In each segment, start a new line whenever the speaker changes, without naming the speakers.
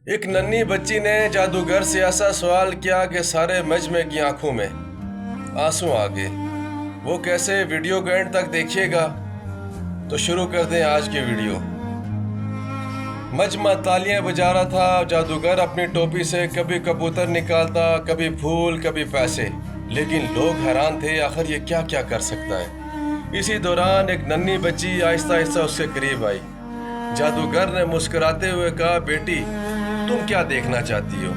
ایک ننھی بچی نے جادوگر سے ایسا سوال کیا کہ سارے مجمع کی آنکھوں میں آنسو آ گئے۔ وہ کیسے؟ ویڈیو کو اینڈ تک دیکھیے گا۔ تو شروع کر دیں آج کی ویڈیو۔ مجمع تالیاں بجا رہا تھا۔ جادوگر اپنی ٹوپی سے کبھی کبوتر نکالتا، کبھی پھول، کبھی پیسے، لیکن لوگ حیران تھے آخر یہ کیا کیا کر سکتا ہے۔ اسی دوران ایک ننھی بچی آہستہ آہستہ اس کے قریب آئی۔ جادوگر نے مسکراتے ہوئے کہا، بیٹی تم کیا دیکھنا چاہتی ہو؟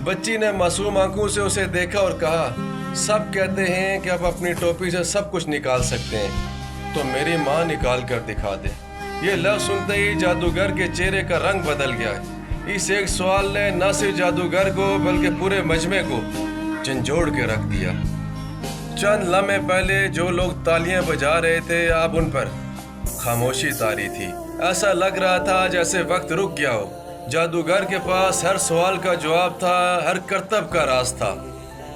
بچی نے معصوم آنکھوں سے اسے دیکھا اور کہا، سب کہتے ہیں کہ آپ اپنی ٹوپی سے سب کچھ نکال سکتے ہیں، تو میری ماں نکال کر دکھا دے۔ یہ لفظ سنتے ہی جادوگر کے چہرے کا رنگ بدل گیا۔ اس ایک سوال نے نہ صرف جادوگر کو بلکہ پورے مجمع کو جھنجھوڑ کے رکھ دیا۔ چند لمحے پہلے جو لوگ تالیاں بجا رہے تھے اب ان پر خاموشی طاری تھی۔ ایسا لگ رہا تھا جیسے وقت رک گیا ہو۔ جادوگر کے پاس ہر سوال کا جواب تھا، ہر کرتب کا راز تھا،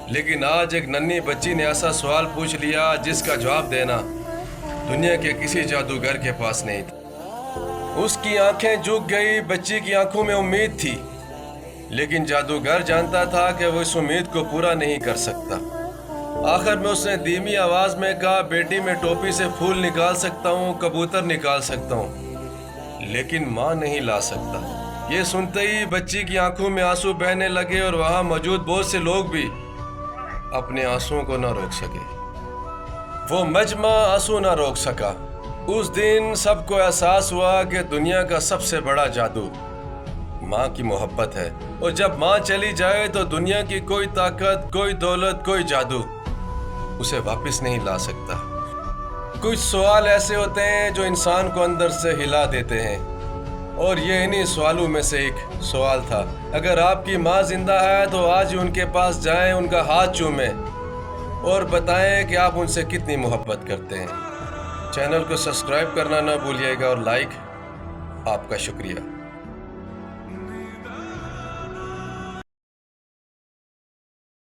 لیکن آج ایک ننھی بچی نے ایسا سوال پوچھ لیا جس کا جواب دینا دنیا کے کسی جادوگر کے پاس نہیں تھا۔ اس کی آنکھیں جھک گئی۔ بچی کی آنکھوں میں امید تھی، لیکن جادوگر جانتا تھا کہ وہ اس امید کو پورا نہیں کر سکتا۔ آخر میں اس نے دھیمی آواز میں کہا، بیٹی میں ٹوپی سے پھول نکال سکتا ہوں، کبوتر نکال سکتا ہوں، لیکن ماں نہیں لا سکتا۔ یہ سنتے ہی بچی کی آنکھوں میں آنسو بہنے لگے اور وہاں موجود بہت سے لوگ بھی اپنے آنسوؤں کو نہ روک سکے۔ وہ مجمع آنسو نہ روک سکا۔ اس دن سب کو احساس ہوا کہ دنیا کا سب سے بڑا جادو ماں کی محبت ہے، اور جب ماں چلی جائے تو دنیا کی کوئی طاقت، کوئی دولت، کوئی جادو اسے واپس نہیں لا سکتا۔ کچھ سوال ایسے ہوتے ہیں جو انسان کو اندر سے ہلا دیتے ہیں، اور یہ انہی سوالوں میں سے ایک سوال تھا۔ اگر آپ کی ماں زندہ ہے تو آج ہی ان کے پاس جائیں، ان کا ہاتھ چومیں اور بتائیں کہ آپ ان سے کتنی محبت کرتے ہیں۔ چینل کو سبسکرائب کرنا نہ بھولیے گا اور لائک۔ آپ کا شکریہ۔